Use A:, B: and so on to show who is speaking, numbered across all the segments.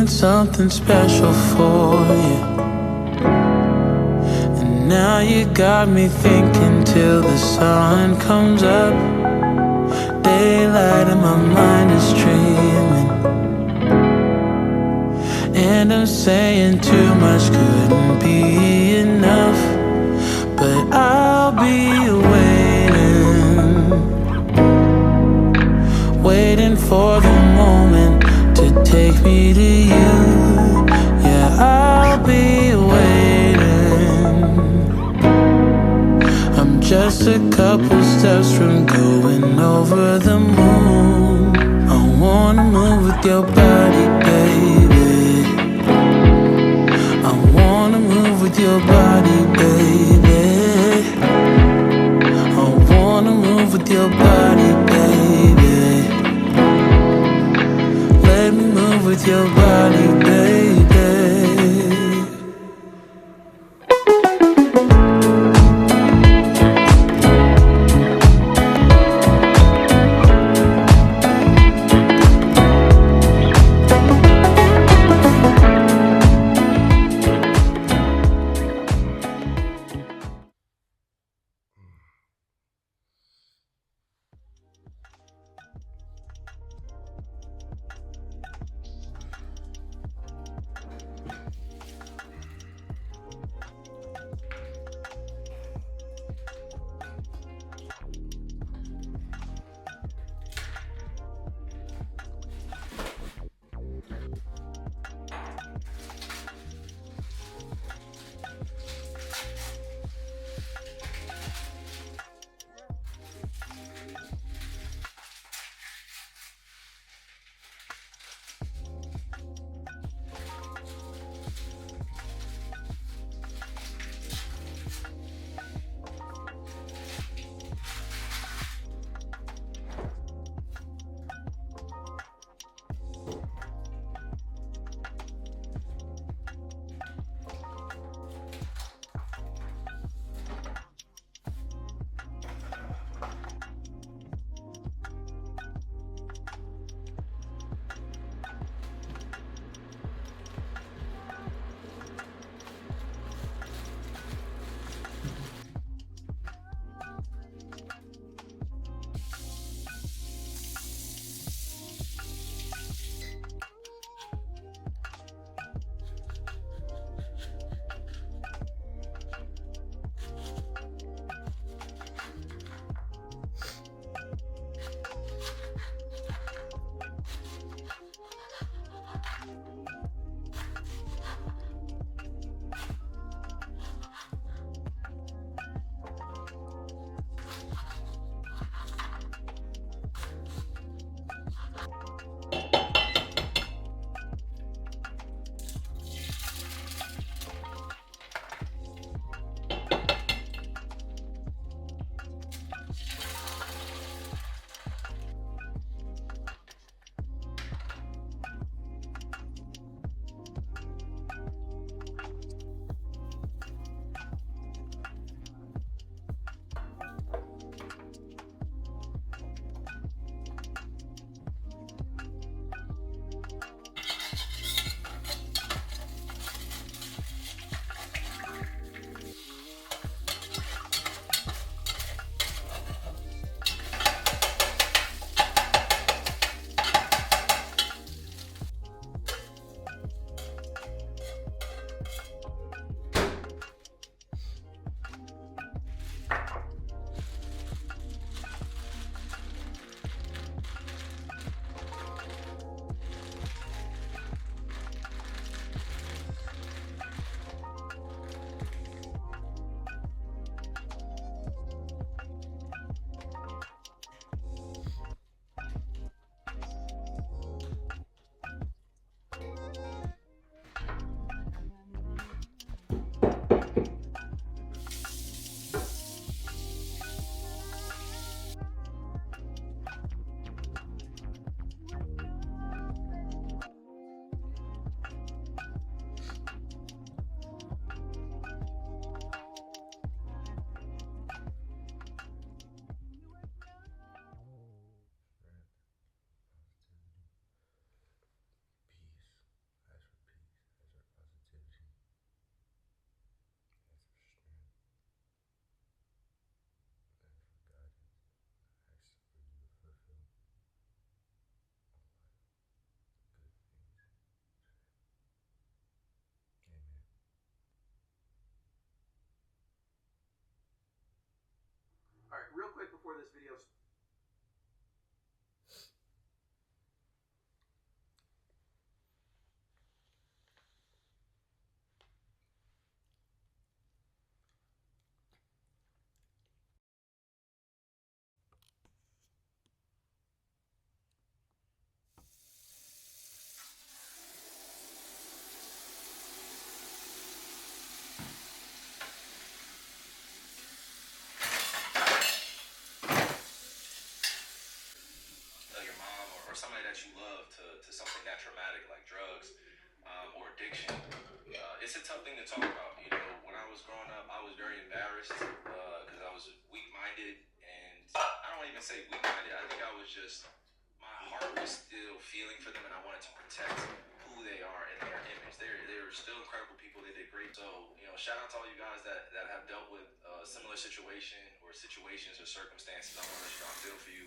A: doing something special for you. And now you got me thinking till the sun comes up. Daylight and my mind is dreaming, and I'm saying too much couldn't be enough. But I'll be waiting for the moment to take me to you. Yeah, I'll be waiting. I'm just a couple steps from going over the moon. I wanna move with your body, baby. I wanna move with your body, baby. I wanna move with your body, baby. Let me move with your body, baby.
B: this video. Your mom or somebody that you love to something that traumatic like drugs or addiction. It's a tough thing to talk about. You know, when I was growing up, I was very embarrassed because I was weak-minded, and I don't even say weak-minded. I think I was just, my heart was still feeling for them, and I wanted to protect who they are and their image. They're still incredible people. They did great. So, you know, shout out to all you guys that have dealt with a similar situation or situations or circumstances. I want to let you know I feel for you.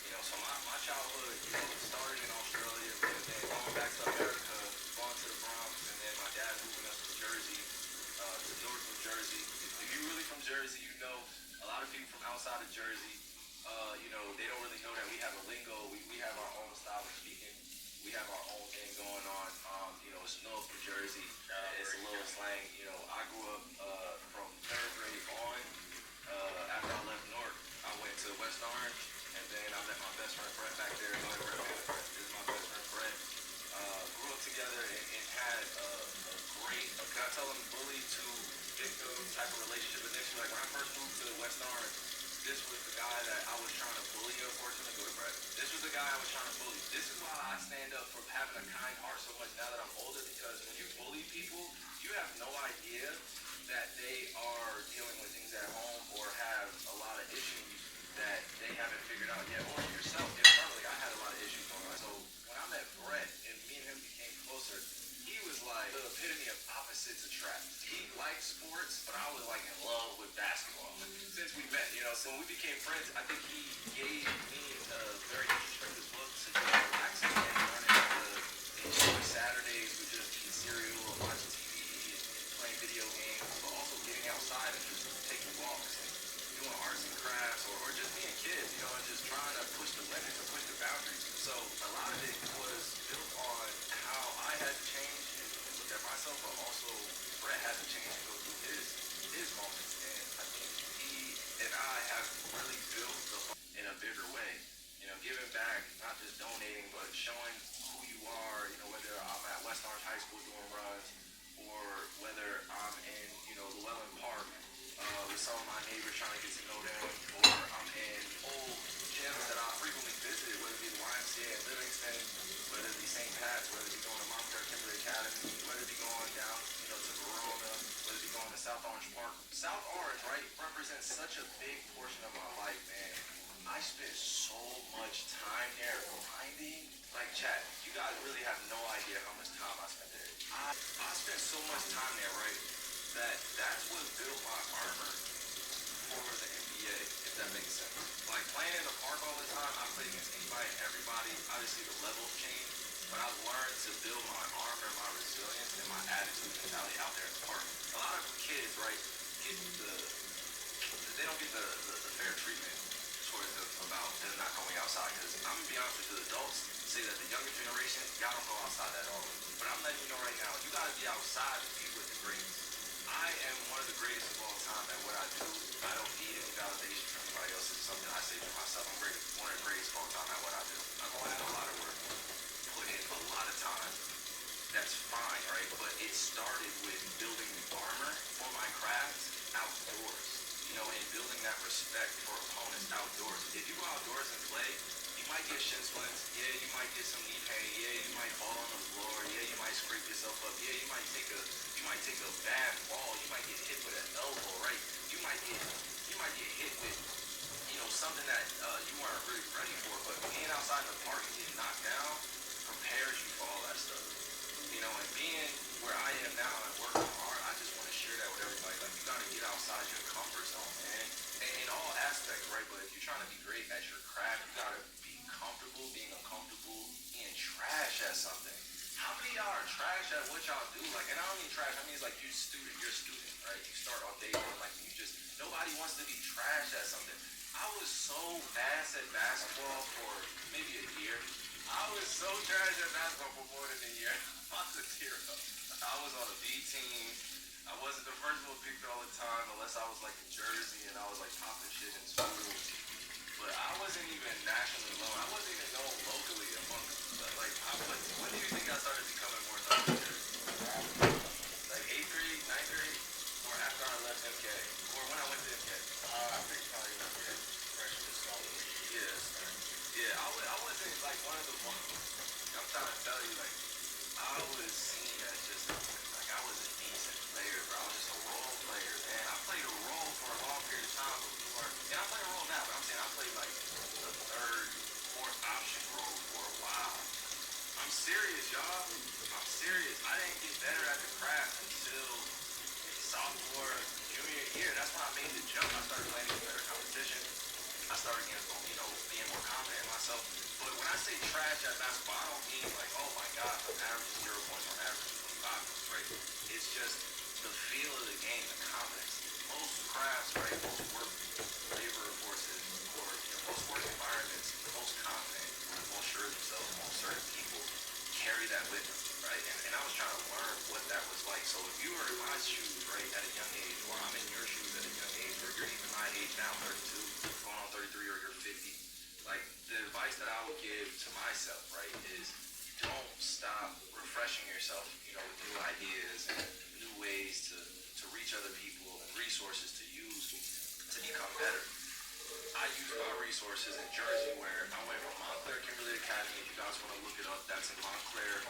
B: You know, so my childhood, you know, started in Australia, and then going back to America, going to the Bronx, and then my dad moving us to Jersey, to Newark, New Jersey. If you're really from Jersey, you know a lot of people from outside of Jersey, you know, they don't really know that we have a lingo. We have our own style of speaking. We have our own thing going on. You know, it's Newark, New Jersey. It's a little slang. You know, I grew up from third grade on. After I left Newark, I went to West Orange. And then I met my best friend Brett back there. This is my best friend Brett. Grew up together and had a great, can I tell him, bully to victim type of relationship initially. Like when I first moved to West Orange, this was the guy that I was trying to bully, unfortunately. Go to Brett. This was the guy I was trying to bully. This is why I stand up for having a kind heart so much now that I'm older, because when you bully people, you have no idea that they are dealing with things at home or have a lot of issues that they haven't figured out yet, or yourself internally. I had a lot of issues going on. So when I met Brett and me and him became closer, he was like the epitome of opposites attract. He liked sports, but I was like in love with basketball since we met, you know. So when we became friends, I think he gave me a very introspective look to just relaxing and learning to enjoy Saturdays with just eating cereal or watching TV and playing video games, but also getting outside and just taking walks and doing arts and crafts, or just being kids, you know, and just trying to push the limits or push the boundaries. So a lot of it was built on how I had to change and look at myself, but also Brett had to change and go through his moments. And I think he and I have really built the in a bigger way. You know, giving back, not just donating, but showing who you are. You know, whether I'm at West Orange High School doing runs, or whether I'm in, you know, Llewellyn Park with some of my neighbors trying to get to know them, or I'm in old gyms that I frequently visit, whether it be the YMCA in Livingston, whether it be St. Pat's, whether it be going to Montclair Kimberly Academy, whether it be going down, you know, to Verona, whether it be going to South Orange Park. South Orange, right, represents such a big portion of my life, man. I spent so much time there grinding. Like, chat, you guys really have no idea how much time I spent there. I spent so much time there, right, that's what built my armor for the NBA, if that makes sense. Like, playing in the park all the time, I played against anybody and everybody. Obviously, the levels change, but I've learned to build my armor, my resilience, and my attitude mentality out there in the park. A lot of kids, right, they don't get the fair treatment towards them about them not going outside. Because I'm going to be honest with you, the adults say that the younger generation, y'all don't go outside at all. But I'm letting you know right now, you got to be outside to be with the greats. I am one of the greatest of all time at what I do. I don't need any validation from anybody else. It's something I say for myself. I'm one of the greatest of all time at what I do. I'm going to have a lot of work, put in a lot of time. That's fine, right? But it started with building the armor for my craft outdoors. You know, and building that respect for opponents outdoors. If you go outdoors and play, you might get shin splints. Yeah, you might get some knee pain. Yeah, you might fall on the floor. Yeah, you might scrape yourself up. Yeah, you might take a bad fall. You might get hit with an elbow, right? You might get hit with, you know, something that you weren't really ready for. But being outside in the park and getting knocked down prepares you for all that stuff. You know, and being where I am now and working hard, I just want to share that with everybody. Like, you got to get outside your comfort zone, man. And in all aspects, right? But if you're trying to be great at your craft, you got to be comfortable being uncomfortable, being trash at something. How many of y'all are trash at what y'all do? Like, and I don't mean trash, I mean it's like you're a student, right? You start on day one, like nobody wants to be trash at something. I was so ass at basketball for maybe a year. I was so trash at basketball for more than a year. I was a zero. I was on a B team. I wasn't the first one picked all the time unless I was like in Jersey and I was like popping shit in school. But I wasn't even nationally known. I wasn't even known locally among like when do you think I started becoming more known in Jersey? Like 8th grade, 9th grade, or after I left MK, or when I went to MK. I think probably like freshman, sophomore year. Yeah, I wasn't like one of the ones. I'm trying to tell you, like I was seen as just like I was a decent player, bro. I was just a role player, man. I played a role for a long period of time before, and I play a role now, but I'm saying I played like the third, fourth option role for a while. I'm serious, y'all. I'm serious. I didn't get better at the craft until sophomore, junior year. That's when I made the jump. I started playing in better competition. I started getting, being more confident in myself. But when I say trash at basketball, I don't mean like, oh my God, I'm averaging 0 points, I'm averaging 25 points, right? It's just the feel of the game, the confidence. Most crafts, right? Most work labor forces, or most work environments, the most confident, or the most sure of themselves, most certain people carry that with them, right? And I was trying to learn what that was like. So if you were in my shoes, right, at a young age, or I'm in your shoes at a young age, or you're even my age now, 32, going on 33, or you're 50, like the advice that I would give to myself, right, is don't stop refreshing yourself, with new ideas and new ways to reach other people and resources to use to become better. I use my resources in Jersey, where I went from Montclair Kimberly Academy. If you guys want to look it up, that's in Montclair,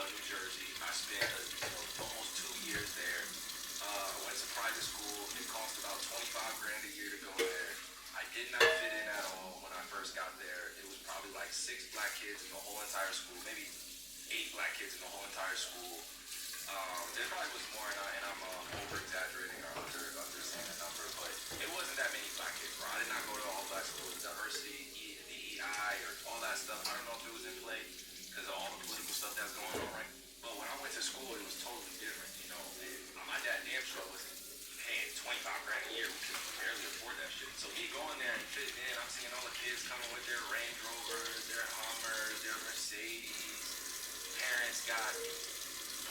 B: New Jersey. I spent almost 2 years there. I went to private school. It cost about 25 grand a year to go there. I did not fit in at all when I first got there. It was probably like 6 black kids in the whole entire school, maybe 8 black kids in the whole entire school. There probably was more, and I'm over exaggerating or understating the number, but it wasn't that many black kids, bro. I did not go to all black schools. Diversity, DEI, or all that stuff. I don't know if it was in play because of all the political stuff that's going on, right? But when I went to school, it was totally different. My dad damn sure wasn't paying 25 grand a year. We could barely afford that shit. So me going there and fitting in, I'm seeing all the kids coming with their Range Rovers, their Hummers, their Mercedes. Parents got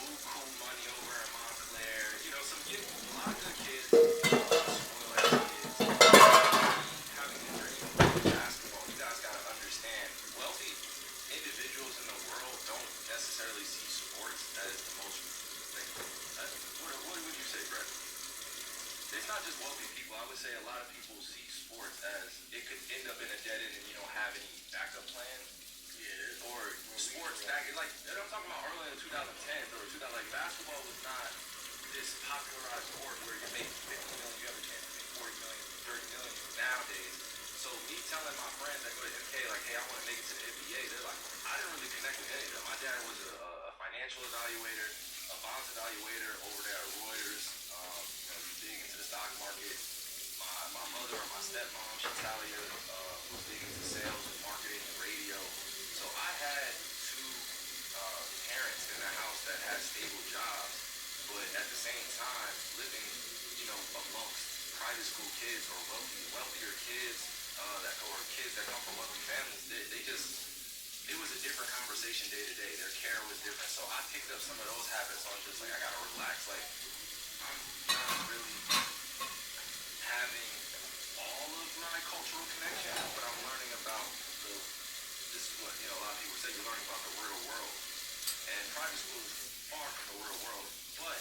B: buku money over in Montclair. Some kids, a lot of good kids, spoiled ass kids, having a dream of playing basketball. You guys gotta understand, wealthy individuals in the world don't necessarily see sports as the most, like, what would you say, Brett? It's not just wealthy people. I would say a lot of people see sports as it could end up in a dead end and you don't have any backup plan. Yeah. Or sports back in, like, I'm talking about early in 2010 or 2000. Like, basketball was not this popularized sport where you're making 50 million, you have a chance to make 40 million, 30 million nowadays. So me telling my friends that go to MK, like, hey, I want to make it to the NBA, they're like, I didn't really connect with any of them. My dad was a financial evaluater, a bonds evaluator over there at Reuters. He's big into the stock market. My mother or my stepmom, Shatalia, was big into sales and marketing and radio. So I had two parents in the house that had stable jobs, but at the same time living, amongst private school kids or wealthier kids or kids that come from wealthy families. They just, it was a different conversation day to day. Their care was different. So I picked up some of those habits. So I was just like, I gotta relax. Like, I'm not really having all of my cultural connections, but I'm learning about this is what, a lot of people say, you're learning about the real world. And private school is far from the real world, but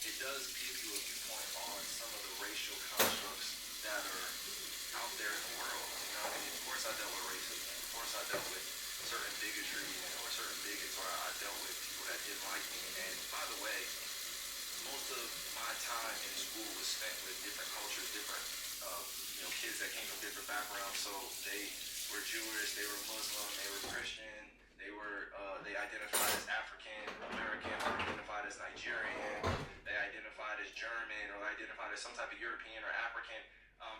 B: it does give you a viewpoint on some of the racial constructs that are out there in the world. Of course I dealt with racism. Of course I dealt with certain bigotry or certain bigots, or I dealt with people that didn't like me. And by the way, most of my time in school was spent with different cultures, different kids that came from different backgrounds. So they were Jewish, they were Muslim, they were Christian, they identified as African American, or identified as Nigerian, they identified as German, or they identified as some type of European or African.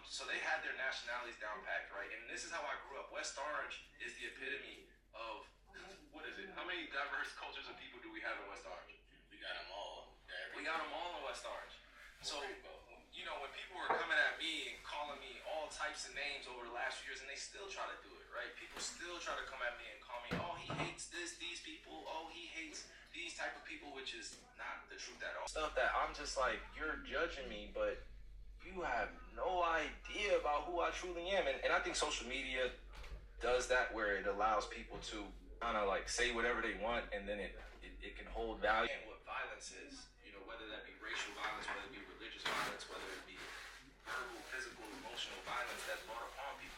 B: So they had their nationalities down packed, right? And this is how I grew up. West Orange is the epitome of, what is it? How many diverse cultures of people do we have in West Orange? We got them all. We got them all in West Orange. So, when people were coming at me and calling me all types types of names over the last few years, and they still try to do it, right? People still try to come at me and call me, oh, he hates these people, oh, he hates these type of people, which is not the truth at all. Stuff that I'm just like, you're judging me, but you have no idea about who I truly am. And I think social media does that, where it allows people to kind of like say whatever they want, and then it can hold value. And what violence is, whether that be racial violence, whether it be religious violence, whether it be verbal, physical, emotional violence that's brought upon people.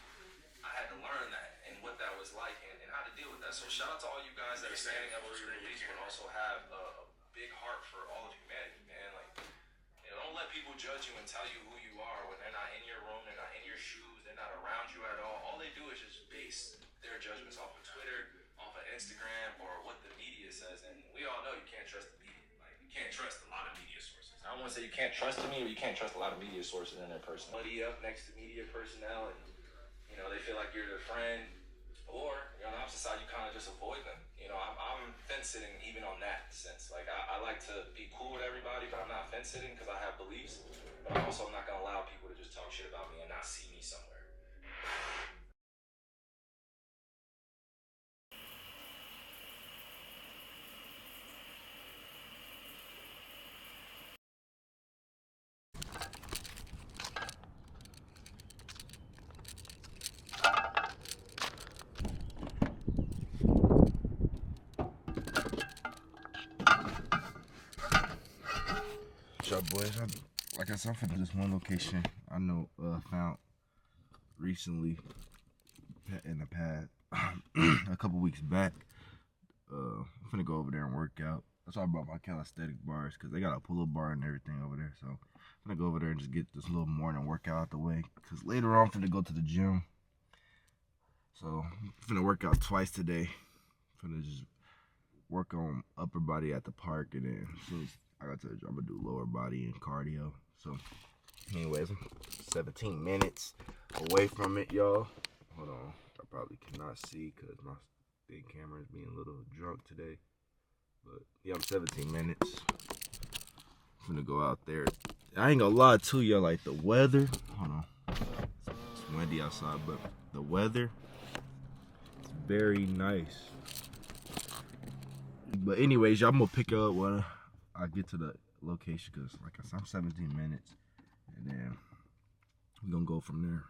B: I had to learn that and what that was like, and how to deal with that. So shout out to all you guys that are standing up for your beliefs, but also have a big heart for all of humanity, man. Like, don't let people judge you and tell you who you are when they're not in your room, they're not in your shoes, they're not around you at all. All they do is just base their judgments off of Twitter, off of Instagram, or what the media says. And we all know you can't trust the media. Like, you can't trust a lot of media sources. I don't want to say you can't trust the media, but you can't trust a lot of media sources and their personality up next to media personnel, and they feel like you're their friend. Or on the opposite side, you kind of just avoid them. I'm fence sitting even on that sense. Like, I like to be cool with everybody, but I'm not fence sitting because I have beliefs. But I'm also not gonna allow people to just talk shit about me and not see me somewhere.
C: What's up, boys? Like I said, I'm from this one location I know found recently in the past a couple weeks back. I'm finna go over there and work out. That's why I brought my calisthenic bars, because they got a pull-up bar and everything over there. So I'm finna go over there and just get this little morning workout out the way, because later on I'm finna go to the gym. So I'm finna work out twice today. Finna just work on upper body at the park, and then so I got to the gym, I'm gonna do lower body and cardio. So anyways, I'm 17 minutes away from it, y'all. Hold on, I probably cannot see because my big camera is being a little drunk today. But yeah, I'm 17 minutes. I'm gonna go out there. I ain't gonna lie to y'all, like the weather, hold on, it's windy outside, but the weather is very nice. But anyways, y'all, I'm gonna pick up when I get to the location, because like I said, I'm 17 minutes, and then we're gonna go from there.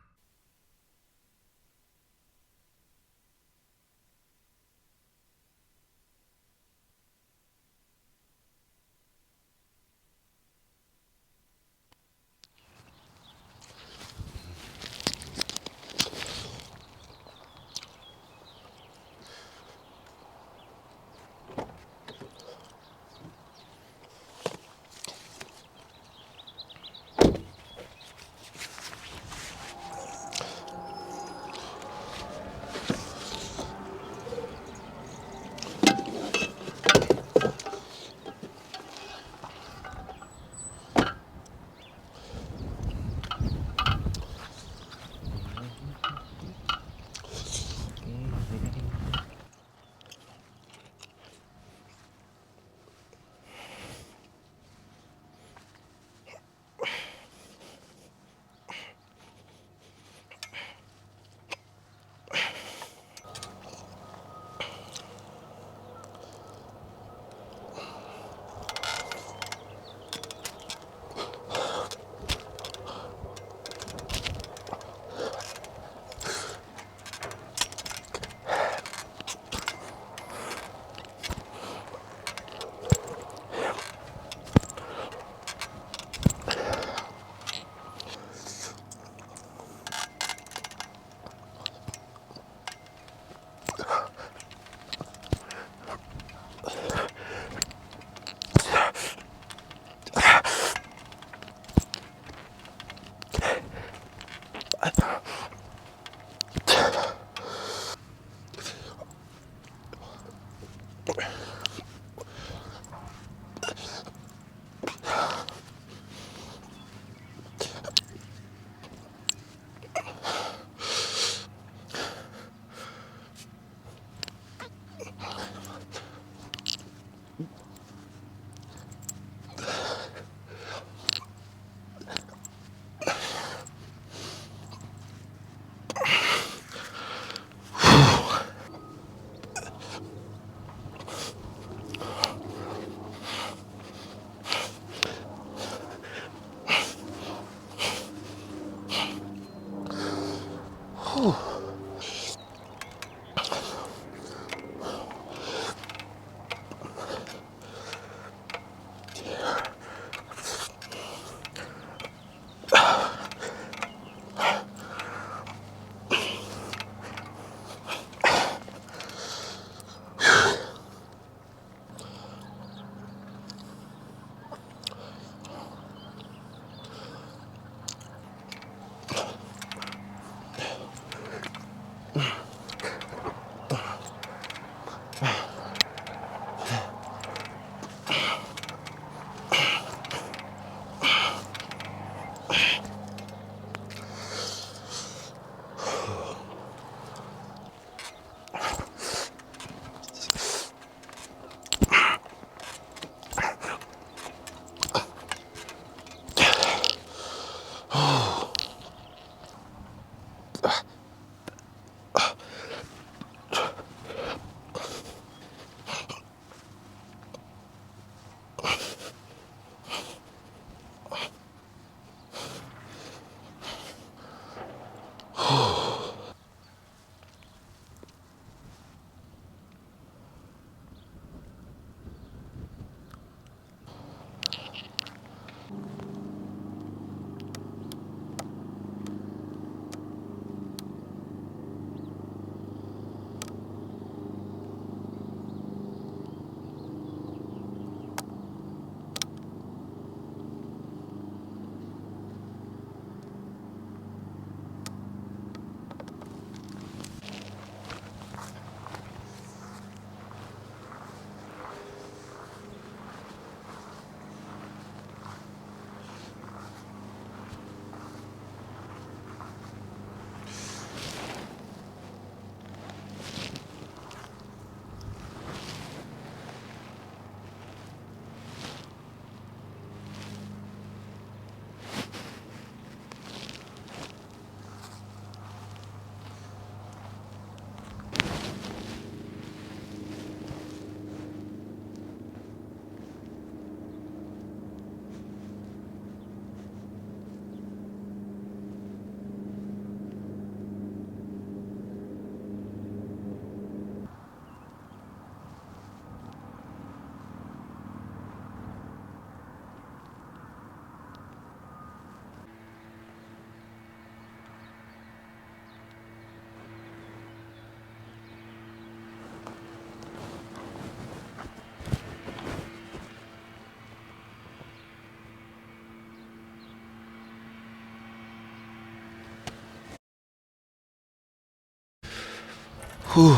C: Whew.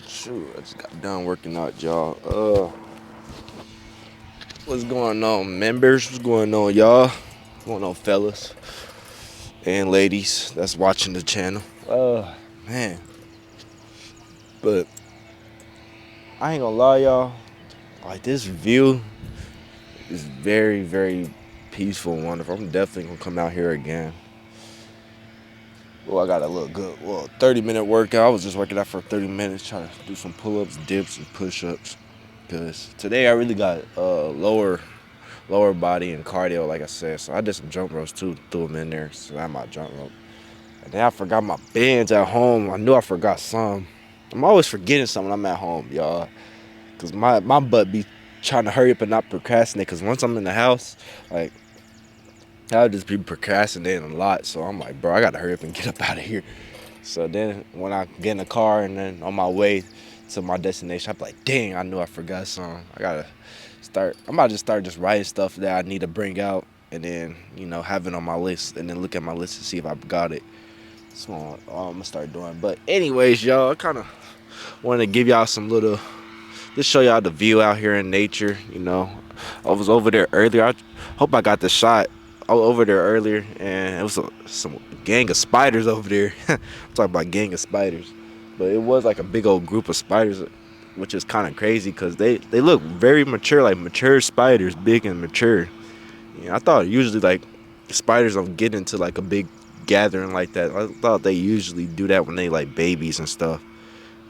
C: Shoot, I just got done working out, y'all. What's going on, members? What's going on, y'all? What's going on, fellas and ladies that's watching the channel? Man. But I ain't gonna lie, y'all. Like, this view is very, very peaceful and wonderful. I'm definitely gonna come out here again. Well, I got a little 30-minute workout. I was just working out for 30 minutes, trying to do some pull-ups, dips, and push-ups. Because today I really got lower body and cardio, like I said. So I did some jump ropes too, threw them in there. So I had my jump rope. And then I forgot my bands at home. I knew I forgot some. I'm always forgetting something when I'm at home, y'all. Because my butt be trying to hurry up and not procrastinate. Because once I'm in the house, like, I'll just be procrastinating a lot. So I'm like, bro, I got to hurry up and get up out of here. So then when I get in the car and then on my way to my destination, I'm like, dang, I knew I forgot something. I'm about to start just writing stuff that I need to bring out and then, have it on my list and then look at my list to see if I got it. That's what I'm gonna start doing. But anyways, y'all, I kind of wanted to give y'all just show y'all the view out here in nature. I was over there earlier. I hope I got the shot. I was over there earlier, and it was some gang of spiders over there. I'm talking about gang of spiders, but it was like a big old group of spiders, which is kind of crazy because they look very mature, like mature spiders, big and mature. I thought usually like spiders don't get into like a big gathering like that. I thought they usually do that when they like babies and stuff.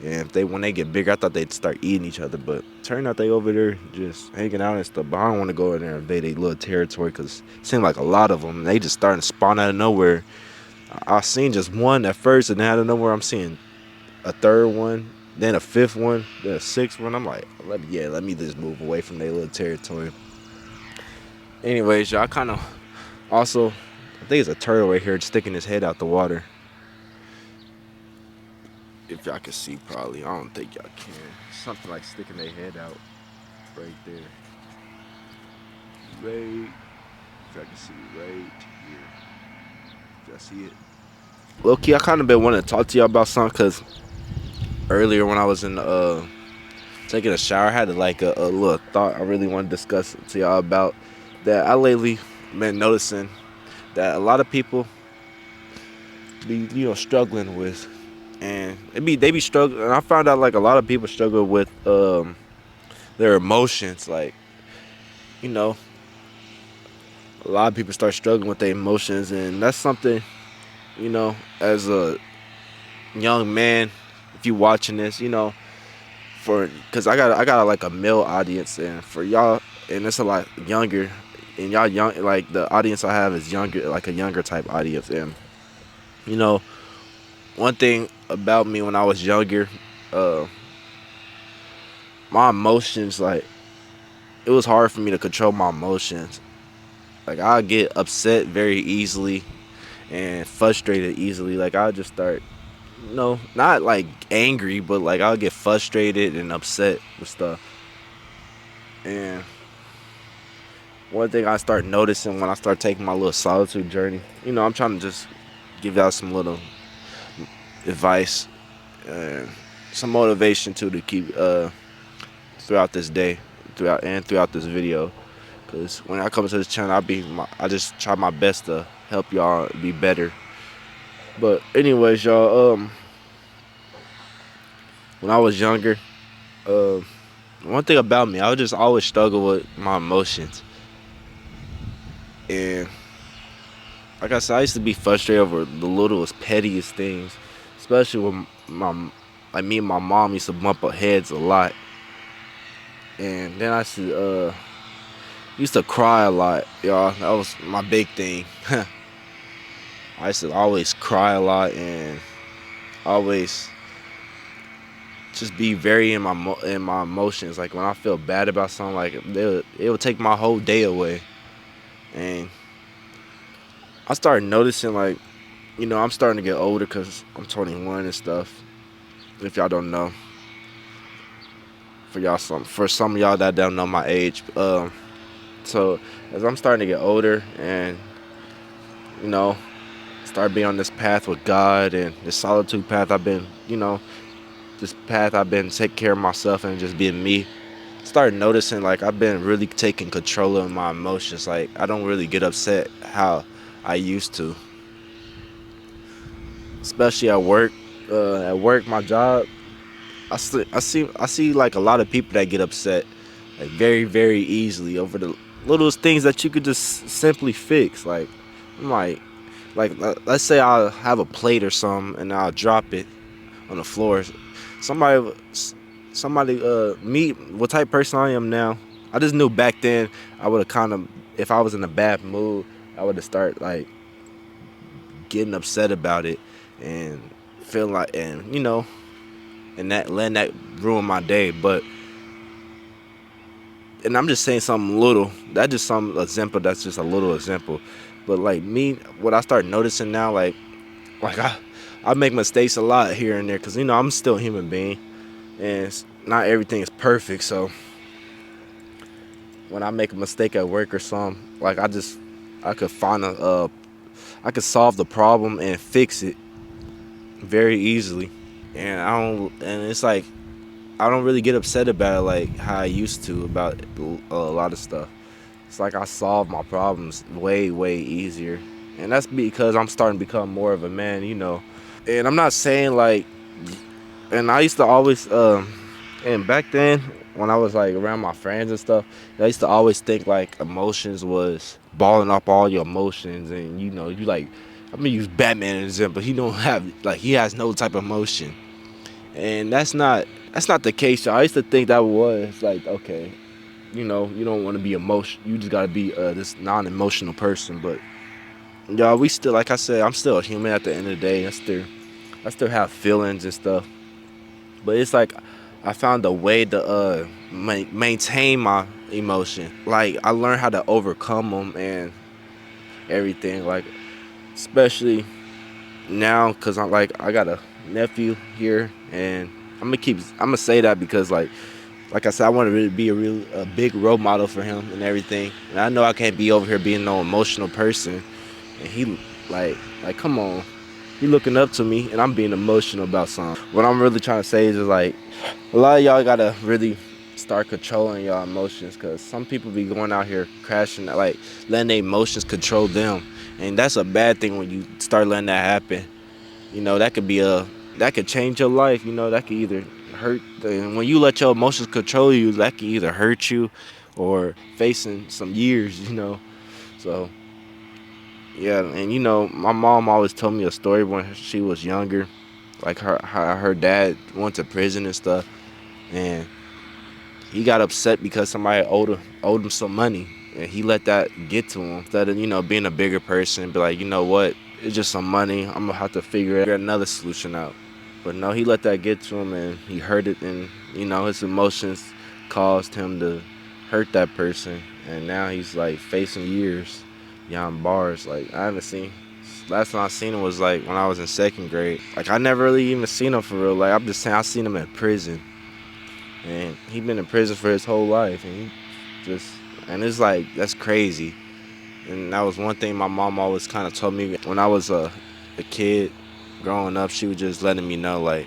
C: And when they get bigger, I thought they'd start eating each other. But turned out they over there just hanging out and stuff. But I don't want to go in there and invade their little territory because it seemed like a lot of them. They just starting to spawn out of nowhere. I seen just one at first, and then out of nowhere I'm seeing a third one, then a fifth one, then a sixth one. I'm like, let me just move away from their little territory. Anyways, y'all, kind of also, I think it's a turtle right here sticking his head out the water. If y'all can see, probably. I don't think y'all can. Something like sticking their head out right there. Right. If y'all can see right here. If y'all see it. Low key, I kind of been wanting to talk to y'all about something because earlier when I was taking a shower, I had a little thought I really want to discuss to y'all about that. I lately been noticing that a lot of people be struggling with, and they be struggling. And I found out like a lot of people struggle with their emotions. Like, a lot of people start struggling with their emotions, and that's something, as a young man, if you watching this, because I got like a male audience, and for y'all, and it's a lot younger, and y'all young, like the audience I have is younger, like a younger type audience, and one thing about me when I was younger, my emotions, like, it was hard for me to control my emotions. Like, I get upset very easily and frustrated easily. Like, I'll just start, not like angry, but like I'll get frustrated and upset with stuff. And one thing I start noticing when I start taking my little solitude journey, I'm trying to just give y'all some little advice and some motivation too to keep throughout this day, throughout this video. Because when I come to this channel, I just try my best to help y'all be better. But anyways, y'all, when I was younger, one thing about me, I would just always struggle with my emotions. And like I said, I used to be frustrated over the littlest, pettiest things, especially when me and my mom used to bump our heads a lot. And then I used to cry a lot, y'all. That was my big thing. I used to always cry a lot and always just be very in my emotions. Like, when I feel bad about something, like it would take my whole day away. And I started noticing, like, I'm starting to get older because I'm 21 and stuff. If y'all don't know, for some of y'all that don't know my age, so as I'm starting to get older and start being on this path with God and this solitude path. I've been, this path I've been taking care of myself and just being me. Started noticing like I've been really taking control of my emotions. Like I don't really get upset how I used to, especially at work. At work, my job, I see like a lot of people that get upset, like very very easily over the littlest things that you could just simply fix. Like I'm let's say I'll have a plate or something and I'll drop it on the floor. Somebody, me, what type of person I am now. I just knew back then I would have kind of, if I was in a bad mood, I would have start like getting upset about it and feeling like, and and that letting that ruin my day. But and I'm just saying something little. That's just some example. That's just a little example. But like me, what I start noticing now, like I make mistakes a lot here and there because I'm still a human being and not everything is perfect. So when I make a mistake at work or something, like I could find I could solve the problem and fix it very easily. And it's like I don't really get upset about it like how I used to about a lot of stuff. It's like I solve my problems way way easier, and that's because I'm starting to become more of a man. And I'm not saying like, and I used to always and back then when I was like around my friends and stuff, I used to always think like emotions was balling up all your emotions, and you like, I'm gonna use Batman as an example. He don't have like he has no type of emotion, and that's not the case. I used to think that was like, okay, you don't want to be emotion. You just gotta be this non-emotional person. But y'all, we still, like I said, I'm still a human at the end of the day. I still have feelings and stuff. But it's like I found a way to maintain my emotion. Like I learned how to overcome them and everything. Like especially now, cause I got a nephew here, and I'm gonna say that because like I said, I want to really be a big role model for him and everything. And I know I can't be over here being no emotional person. And he like come on, he looking up to me, and I'm being emotional about something. What I'm really trying to say is just like a lot of y'all gotta really start controlling y'all emotions, cause some people be going out here crashing, like letting their emotions control them, and that's a bad thing when you start letting that happen. That could change your life. That could either hurt. And when you let your emotions control you, that could either hurt you or facing some years. So yeah, and my mom always told me a story when she was younger, like her dad went to prison and stuff, and he got upset because somebody owed him some money, and he let that get to him instead of being a bigger person and be like, you know what, it's just some money. I'm gonna have to figure another solution out. But no, he let that get to him, and he hurt it, and his emotions caused him to hurt that person, and now he's like facing years behind bars. Like I haven't seen. Last time I seen him was like when I was in second grade. Like I never really even seen him for real. Like I'm just saying, I seen him in prison, and he been in prison for his whole life, and he just and it's like that's crazy. And that was one thing my mom always kind of told me when I was a kid growing up. She was just letting me know, like,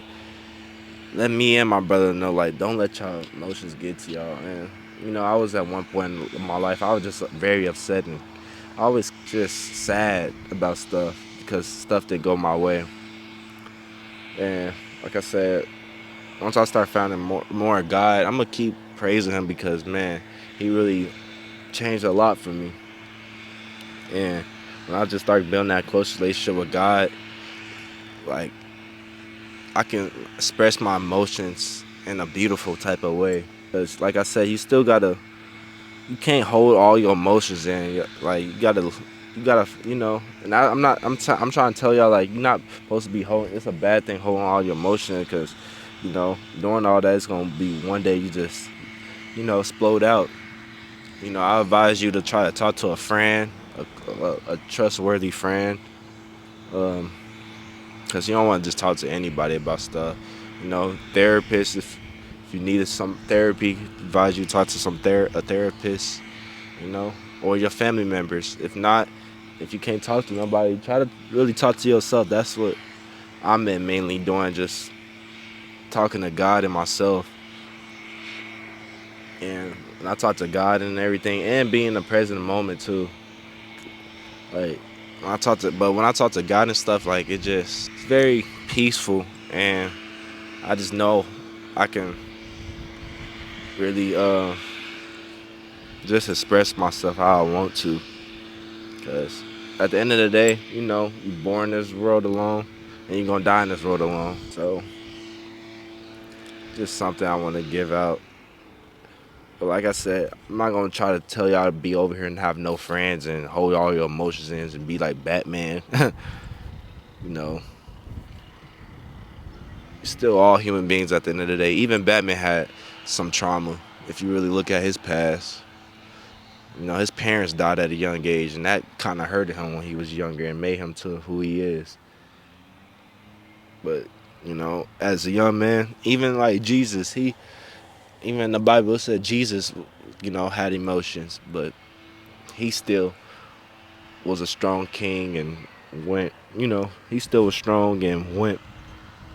C: let me and my brother know, like, don't let y'all emotions get to y'all. And I was at one point in my life, I was just very upset, and I was just sad about stuff because stuff didn't go my way. And like I said, once I start finding more of God, I'm gonna keep praising Him because man, He really changed a lot for me. And when I just started building that close relationship with God, like I can express my emotions in a beautiful type of way. Cause like I said, you can't hold all your emotions in. Like you gotta, And I'm trying to tell y'all, like, you're not supposed to be holding. It's a bad thing holding all your emotions, because doing all that is gonna be one day you just explode out. I advise you to try to talk to a friend, a trustworthy friend, because you don't want to just talk to anybody about stuff. Therapists, if you needed some therapy, advise you to talk to a therapist, or your family members. If not, if you can't talk to nobody, try to really talk to yourself. That's what I'm mainly doing, just talking to God and myself. And when I talk to God and everything, and being in the present moment too. Like when I talk to God and stuff, like it's very peaceful, and I just know I can really just express myself how I want to. Cause at the end of the day, you're born in this world alone, and you're gonna die in this world alone. So just something I want to give out. But like I said, I'm not gonna try to tell y'all to be over here and have no friends and hold all your emotions in and be like Batman. you know, still all human beings at the end of the day. Even Batman had some trauma. If you really look at his past, his parents died at a young age, and that kind of hurted him when he was younger and made him to who he is. But as a young man, even like Jesus, even in the Bible it said Jesus, had emotions, but he still was a strong king and went. He still was strong and went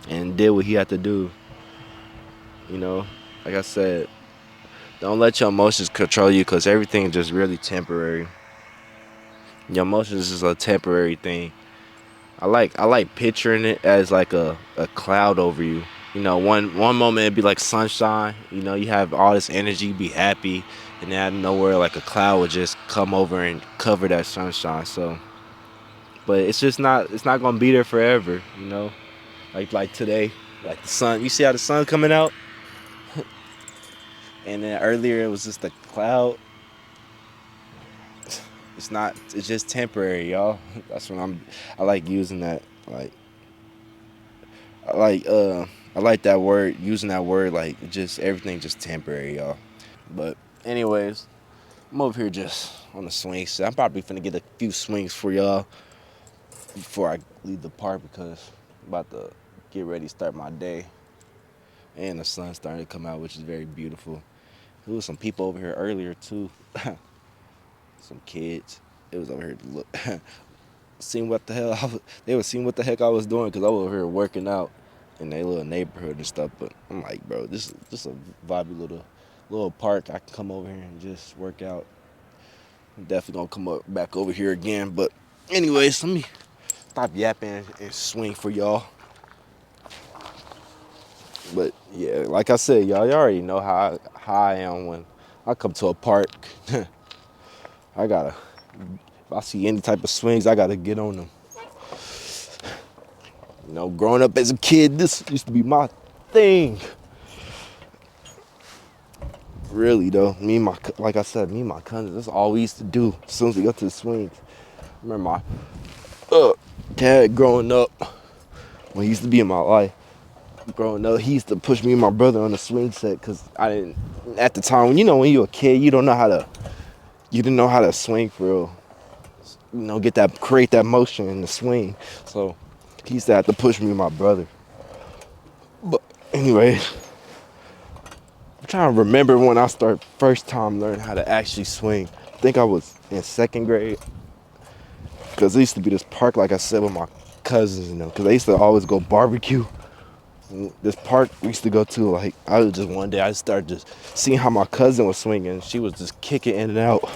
C: and did what he had to do. Like I said, don't let your emotions control you, because everything is just really temporary. Your emotions is a temporary thing. I like picturing it as like a cloud over you. One moment it'd be like sunshine. You have all this energy, be happy, and then out of nowhere, like a cloud would just come over and cover that sunshine. So, but it's not gonna be there forever. Like today, like the sun. You see how the sun coming out, and then earlier it was just a cloud. It's not. It's just temporary, y'all. That's what I like using that. I like uh I like that word, using that word, like just everything just temporary, y'all. But anyways, I'm over here just on the swing set. I'm probably finna get a few swings for y'all before I leave the park, because I'm about to get ready to start my day. And the sun's starting to come out, which is very beautiful. There was some people over here earlier too. Some kids. It was over here to look seeing what the hell they were seeing what the heck I was doing, because I was over here working out in their little neighborhood and stuff. But I'm like, bro, this is just a vibey little park. I can come over here and just work out. I'm definitely gonna come back over here again. But anyways, let me stop yapping and swing for y'all. But yeah, like I said, y'all already know how I am when I come to a park. I gotta If I see any type of swings, I gotta get on them. Growing up as a kid, this used to be my thing. Really though, like I said, me and my cousins, that's all we used to do as soon as we got to the swings. I remember my dad growing up, when he used to be in my life, growing up, he used to push me and my brother on the swing set, because I didn't, at the time, when you're a kid, you didn't know how to swing for real. Create that motion in the swing. So he used to have to push me and my brother. But anyway, I'm trying to remember when I started first time learning how to actually swing. I think I was in second grade, because there used to be this park, like I said, with my cousins, because they used to always go barbecue. And this park we used to go to, like, one day I started just seeing how my cousin was swinging. She was just kicking in and out.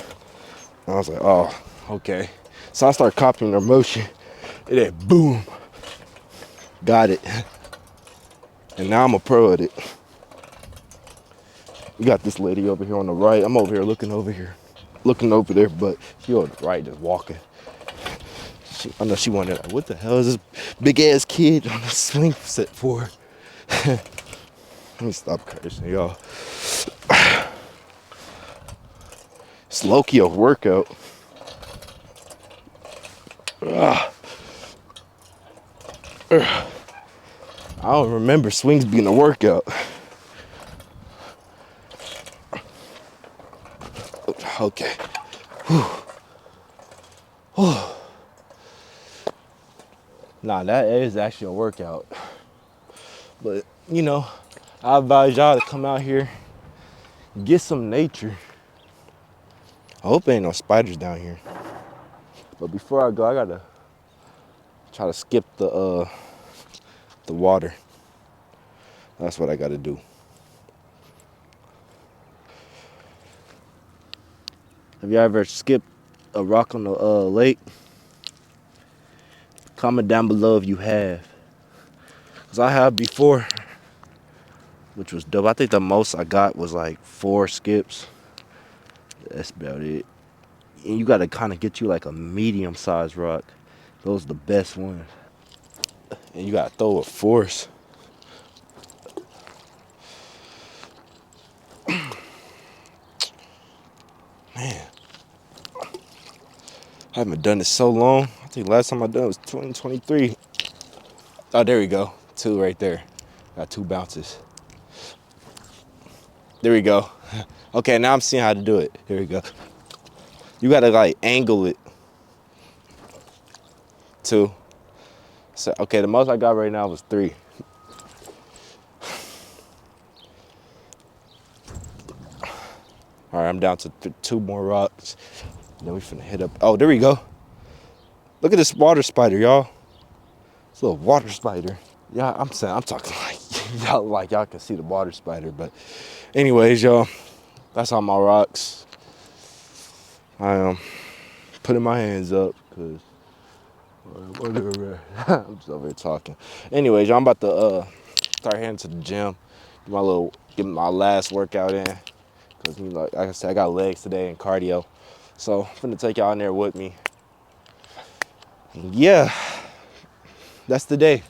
C: And I was like, oh, okay. So I started copying her motion. And then boom, got it. And now I'm a pro at it. We got this lady over here on the right. I'm over here looking over there, but she on the right just walking. I know she wondered, like, what the hell is this big ass kid on the swing set for? Let me stop cursing, y'all. It's low-key a workout. I don't remember swings being a workout. Okay. Nah, that is actually a workout. But, I advise y'all to come out here, get some nature. I hope there ain't no spiders down here. But before I go, I gotta try to skip the water. That's what I gotta do. Have you ever skipped a rock on the lake? Comment down below if you have. Cause I have before, which was dope. I think the most I got was like 4 skips. That's about it. And you gotta kind of get you like a medium-sized rock. Those are the best ones. And you gotta throw with force. Man, I haven't done this so long. I think last time I done it was 2023. Oh, there we go. 2 right there. Got 2 bounces. There we go. Okay, now I'm seeing how to do it. Here we go. You gotta like angle it. 2. So, okay, the most I got right now was 3. All right, I'm down to 2 more rocks. Then we finna hit up. Oh, there we go. Look at this water spider, y'all. It's a little water spider. Yeah, I'm talking like y'all can see the water spider. But anyways, y'all, that's all my rocks. I am putting my hands up because I'm just over here talking. Anyways, y'all, I'm about to start heading to the gym. Get my last workout in. Cause like I said, I got legs today and cardio. So I'm finna take y'all in there with me. And yeah, that's the day.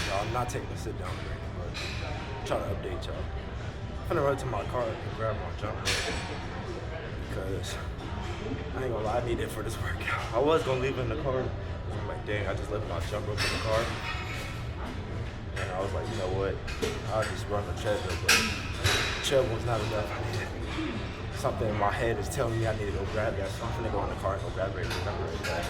C: Y'all, I'm not taking a sit down break, but I'm trying to update y'all. I'm gonna run to my car and grab my jump rope because I ain't gonna lie, I need it for this workout. I was gonna leave it in the car. I'm like, dang, I just left my jump rope in the car. And I was like, you know what? I'll just run the treadmill, but the treadmill's not enough. I needed something in my head is telling me I need to go grab that. So I'm gonna go in the car and go grab it and remember it back.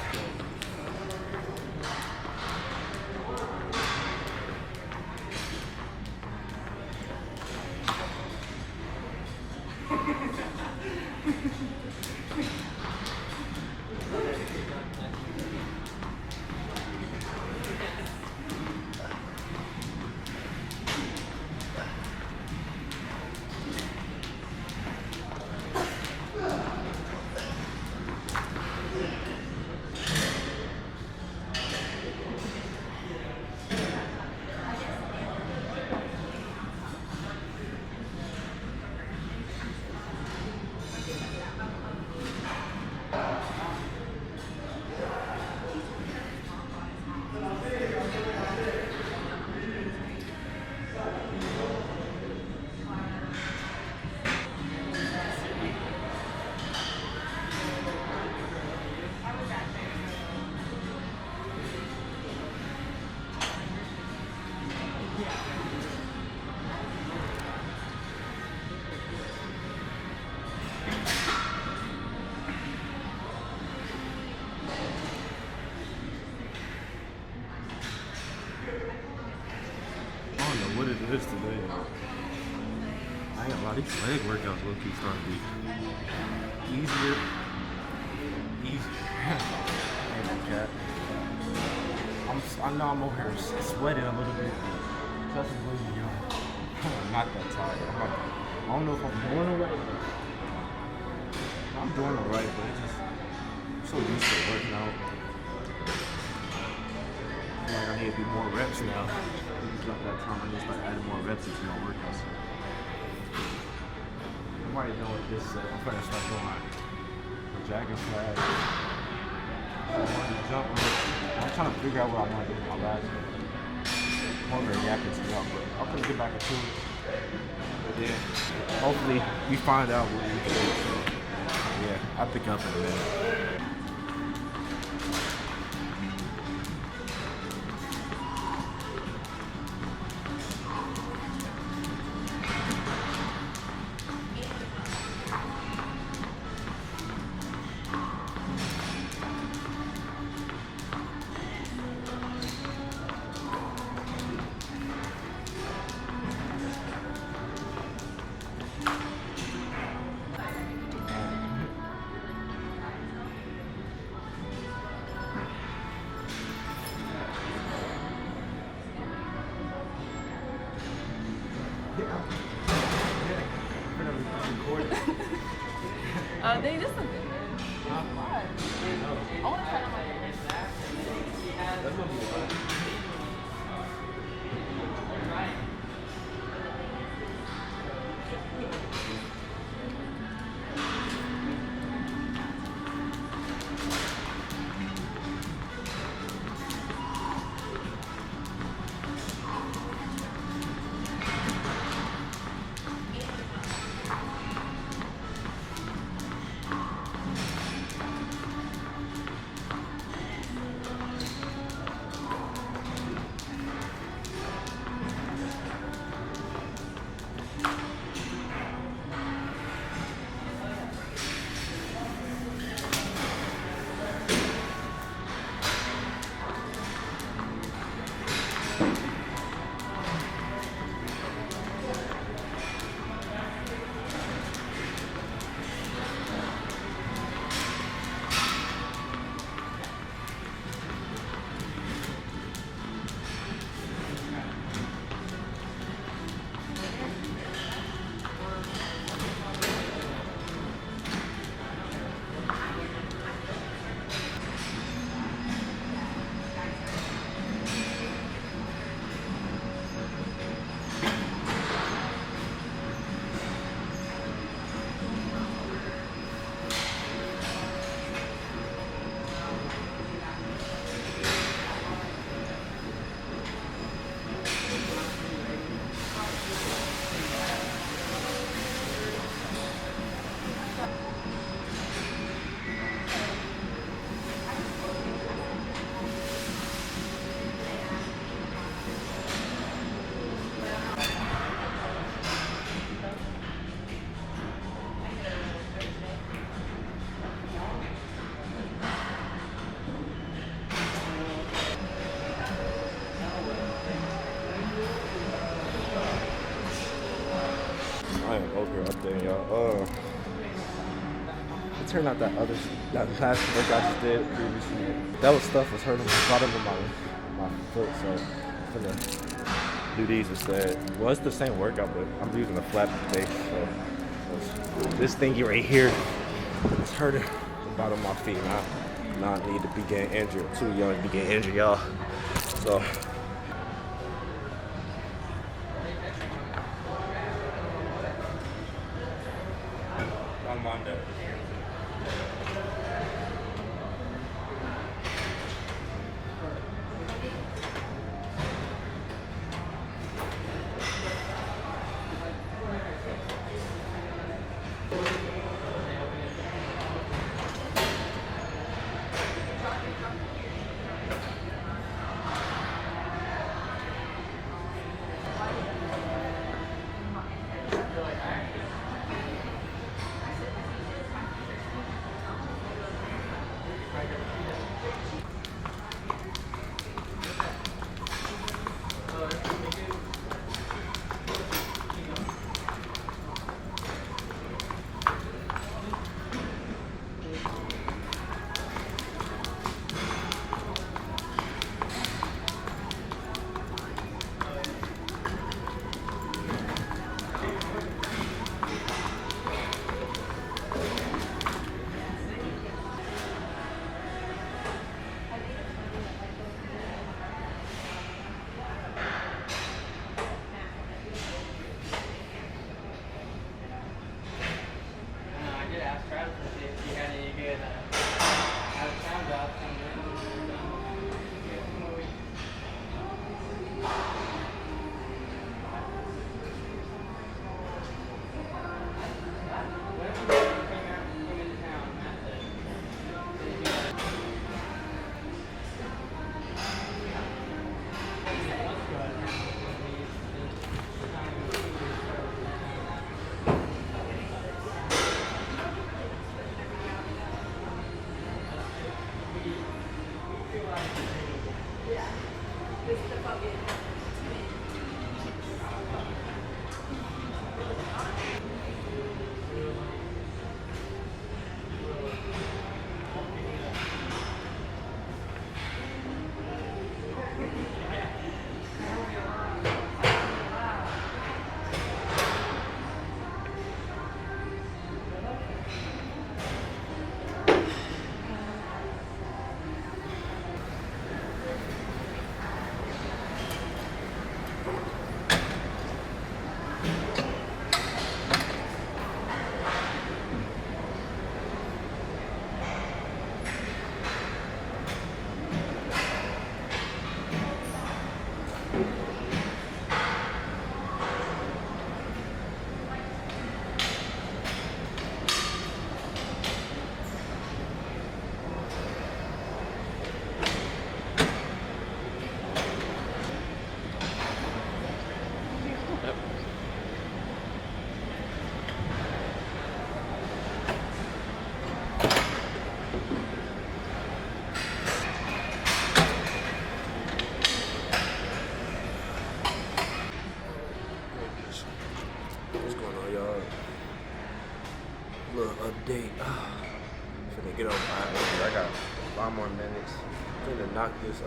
D: Wow, these leg workouts low key starting to be easier. Ain't no cap. I know I'm over here sweating a little bit. Just believe me, I'm not that tired. I don't know if I'm doing it right. I'm doing it right, but it's just I'm so used to working out. I feel like I need to do more reps now. It's about that time I need to start adding more reps into my workouts. I'm already done with this set. I'm gonna start doing the dragon flag. I'm trying to figure out what I want to do with my last one. I'm over yapping to y'all, but I'm gonna get back into it. But yeah, hopefully we find out what we can do. So, yeah, I'll pick up in a minute.
E: They just something. Why? I want to try on my
D: That's gonna be fun. I am over here updating y'all. It turned out that last work I just did previously, that was stuff was hurting the bottom of my foot, so I'm gonna do these instead. Well, it's the same workout, but I'm using a flat base, so this thingy right here is hurting the bottom of my feet. Now I need to be getting injured. I'm too young to be getting injured, y'all. So. Armando. Little update. Finna get over I got 5 more minutes. Finna knock this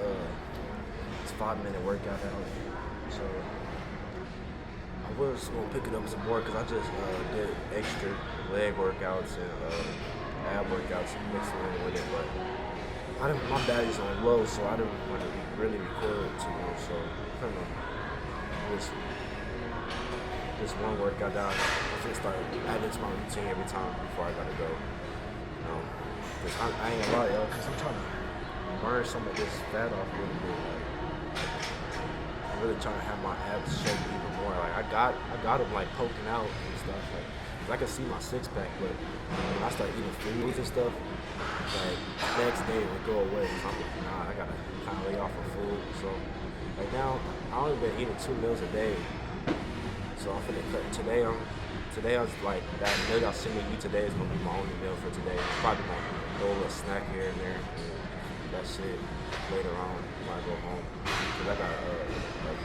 D: 5 minute workout out. So I was gonna pick it up some more because I just did extra leg workouts and ab workouts mixed in with it, but my battery's on low, so I didn't want to really record it too much. So kind of this one workout down. I just start adding to my routine every time before I gotta go. Cause I ain't gonna lie, y'all, cause I'm trying to burn some of this fat off a little bit. I'm really trying to have my abs shake even more. Like I got them like poking out and stuff. Like, cause I can see my six pack, but when I start eating foods and stuff, like next day it would go away. So I'm like, nah, I gotta kind of lay off of food. So like now I only been eating 2 meals a day. So I'm finna cut today. I was like that meal y'all see me eat today is gonna be my only meal for today. Probably gonna throw a little snack here and there. And that's it. Later on when I go home, cause I got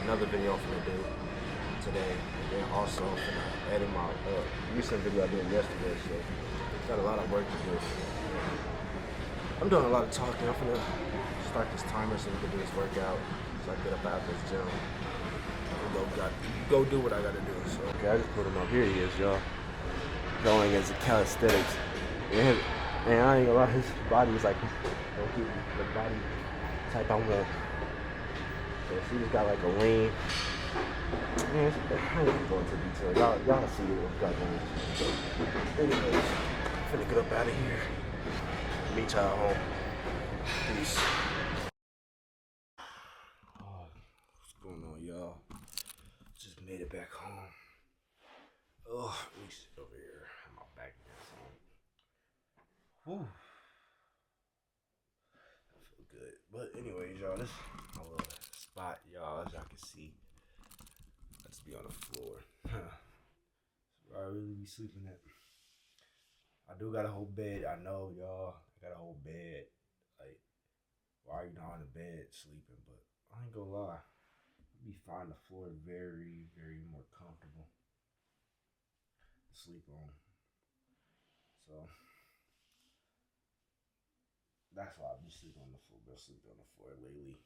D: another video I'm finna do today, and then also I'm finna edit my recent video I did yesterday. So got a lot of work to do. I'm doing a lot of talking. I'm finna start this timer so we can do this workout. So I get up out of this gym. Go do what I gotta do. So okay, I just put him up. Here he is, y'all. Going against the calisthenics. And I ain't gonna lie, his body is like don't keep the body type I want. So she just got like a lean. Man, I ain't even going into detail. Y'all see what's got going. Anyways, I'm finna get up out of here. Meet y'all at home. Peace. Oh, what's going on, y'all? Just made it back home. Oh, let me sit over here. Have my back against home. Whew. I feel good. But anyways, y'all, this is my little spot, y'all. As y'all can see, I just be on the floor. Where I really be sleeping at. I do got a whole bed. I know, y'all. I got a whole bed. Like, why are you not on the bed sleeping? But I ain't gonna lie. You find the floor very, very more comfortable to sleep on. So that's why I've been sleeping on the floor. Been sleeping on the floor lately.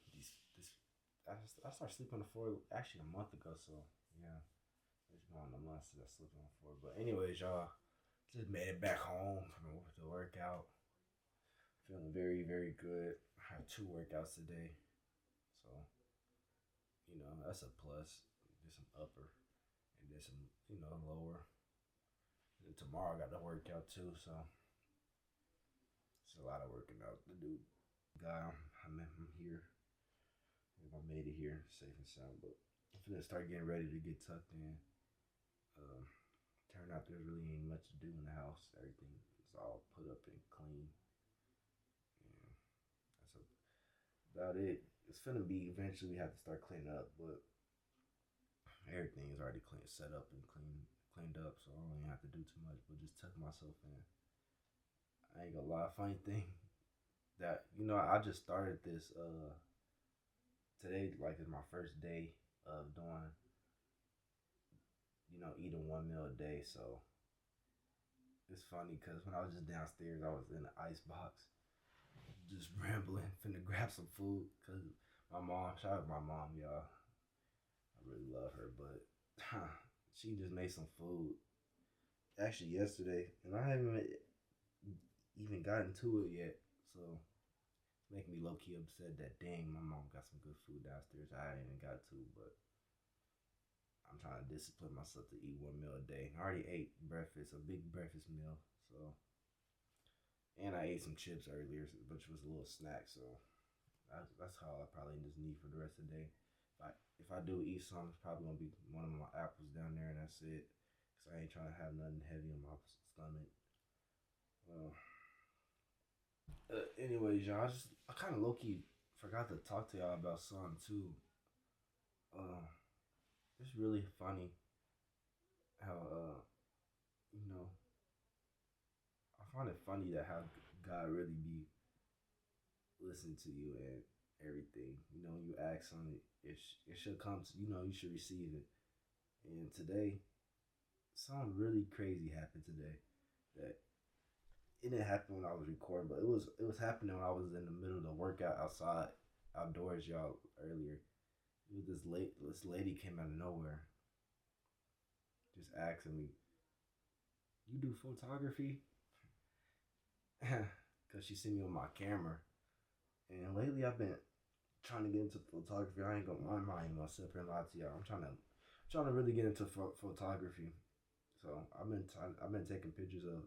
D: I started sleeping on the floor actually a month ago. So yeah, it's been on a month since I slept on the floor. But anyways, y'all, just made it back home from the workout. Feeling very, very good. I had 2 workouts today, so that's a plus. Did some upper and did some lower. And tomorrow I got to work out too, so it's a lot of working out to do. Guy, I'm here. I made it here safe and sound, but I'm gonna start getting ready to get tucked in. Turned out there really ain't much to do in the house. Everything is all put up and clean. Yeah, that's about it. It's gonna be eventually we have to start cleaning up, but everything is already set up and cleaned up, so I don't even have to do too much, but just tuck myself in. I ain't gonna lie, funny thing that I just started this today, like is my first day of doing eating 1 meal a day. So it's funny because when I was just downstairs, I was in the ice box just rambling, finna grab some food because my mom, shout out my mom, y'all, I really love her, but she just made some food actually yesterday, and I haven't even gotten to it yet. So it's making me low key upset that dang, my mom got some good food downstairs I haven't even got to, but I'm trying to discipline myself to eat 1 meal a day. I already ate breakfast, a big breakfast meal, so and I ate some chips earlier, which was a little snack. So that's how I probably just need for the rest of the day. If I do eat some, it's probably gonna be one of my apples down there, and that's it. Cause I ain't trying to have nothing heavy in my stomach. Anyways, y'all, I kind of low key forgot to talk to y'all about something too. It's really funny how you know I find it funny that how God really be listening to you and everything. You ask something, it should come to you should receive it. And today, something really crazy happened today.
C: that it didn't happen when I was recording, but it was happening when I was in the middle of the workout outside, outdoors, y'all, earlier. It was this lady came out of nowhere, just asking me, "You do photography?" Cause she seen me on my camera, and lately I've been trying to get into photography. I ain't gonna myself and lie to y'all. I'm trying to really get into photography. So I've been taking pictures of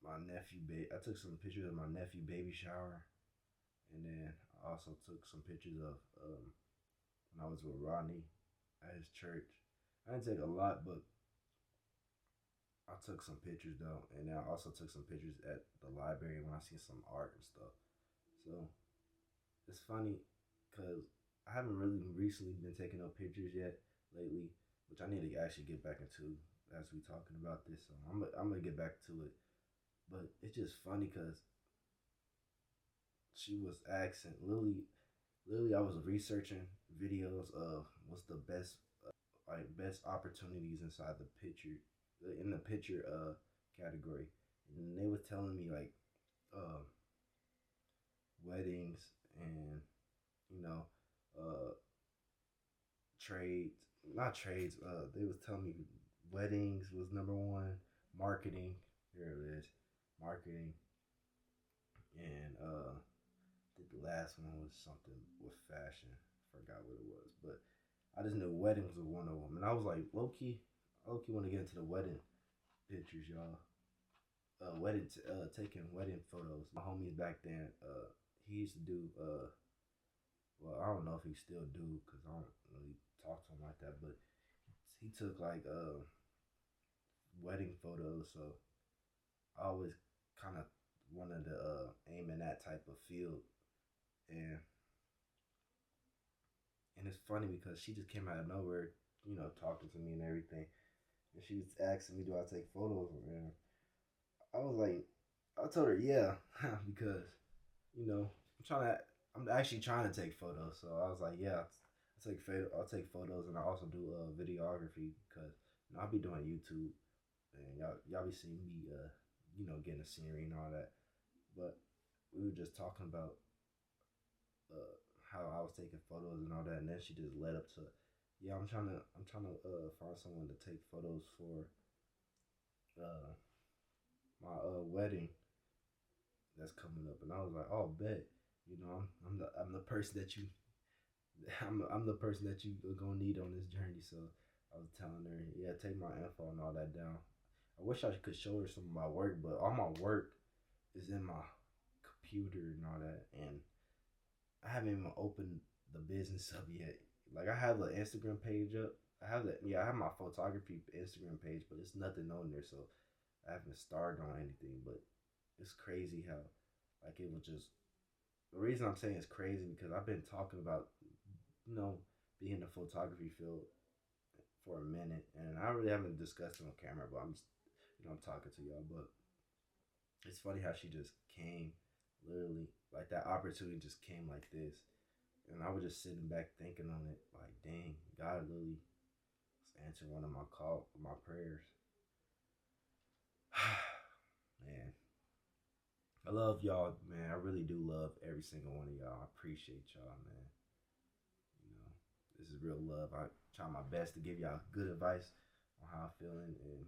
C: my nephew. I took some pictures of my nephew baby shower, and then I also took some pictures of when I was with Rodney at his church. I didn't take a lot, but I took some pictures though, and then I also took some pictures at the library when I seen some art and stuff. So it's funny because I haven't really recently been taking no pictures yet lately, which I need to actually get back into as we talking about this. So I'm gonna get back to it, but it's just funny because she was asking Lily. Literally, I was researching videos of what's the best best opportunities inside the picture in the picture category, and they was telling me like uh, weddings and you know uh, trades, not trades. They was telling me weddings was number one, marketing. Here it is, marketing, and I think the last one was something with fashion. Forgot what it was, but I just knew weddings was one of them, and I was like low key want to get into the wedding pictures, y'all. Taking wedding photos. My homies back then, he used to do well, I don't know if he still do because I don't really talk to him like that, but he took like wedding photos, so I always kind of wanted to aim in that type of field, and it's funny because she just came out of nowhere, talking to me and everything, and she was asking me, "Do I take photos?" And I was like, I told her, yeah, because you know, I'm actually trying to take photos. So I was like, yeah, I'll take photos, and I also do videography because I'll be doing YouTube, and y'all be seeing me, getting the scenery and all that. But we were just talking about uh, how I was taking photos and all that, and then she just led up to, yeah, I'm trying to find someone to take photos for uh, my wedding that's coming up, and I was like, oh, bet, I'm the person that you I'm the person that you are gonna need on this journey. So I was telling her, yeah, take my info and all that down. I wish I could show her some of my work, but all my work is in my computer and all that, and I haven't even opened the business up yet. Like I have the Instagram page up. I have my photography Instagram page, but it's nothing on there, so I haven't started on anything. But it's crazy how, like, it was just the reason I'm saying it's crazy because I've been talking about, you know, being in the photography field for a minute, and I really haven't discussed it on camera, but I'm just, I'm talking to y'all. But it's funny how she just came, literally, like that opportunity just came like this, and I was just sitting back thinking on it, like, dang, God literally answered one of my prayers. Man, I love y'all, man. I really do love every single one of y'all. I appreciate y'all, man. You know, this is real love. I try my best to give y'all good advice on how I'm feeling, and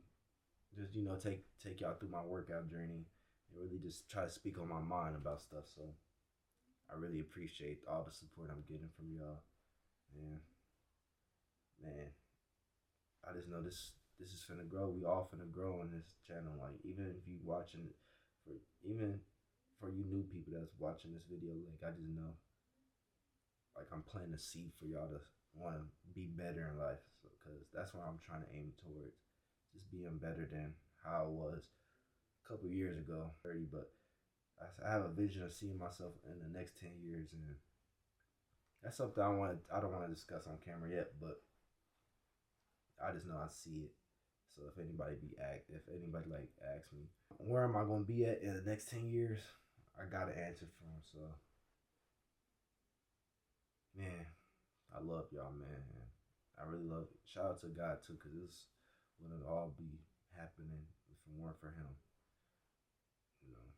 C: just take y'all through my workout journey, and really just try to speak on my mind about stuff. So I really appreciate all the support I'm getting from y'all, and man, I just know this is finna grow. We all finna grow on this channel. Like even if you watching, for even for you new people that's watching this video, like I just know, like I'm planting a seed for y'all to want to be better in life. So, cause that's what I'm trying to aim towards, just being better than how I was a couple years ago. 30, but I have a vision of seeing myself in the next 10 years, and that's something I don't want to discuss on camera yet, but I just know I see it. So if anybody like asks me, where am I gonna be at in the next 10 years, I got an answer for them. So, man, I love y'all, man. I really love it. Shout out to God too, cause this wouldn't all be happening if it it weren't for him, you know,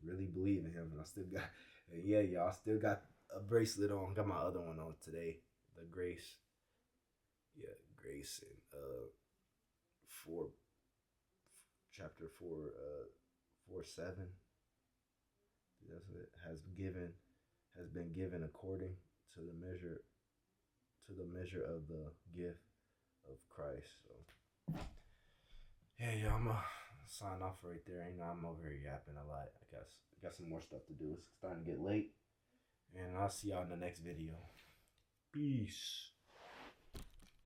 C: really believe in him. And I still got, and yeah, y'all, I still got a bracelet on. Got my other one on today, the Grace. Yeah, Grace and 4, chapter 4, 4:7. That's what it has been given according to the measure of the gift of Christ. So yeah, I'm gonna sign off right there. You know, I'm over here yapping a lot. I got some more stuff to do. It's starting to get late, and I'll see y'all in the next video. Peace.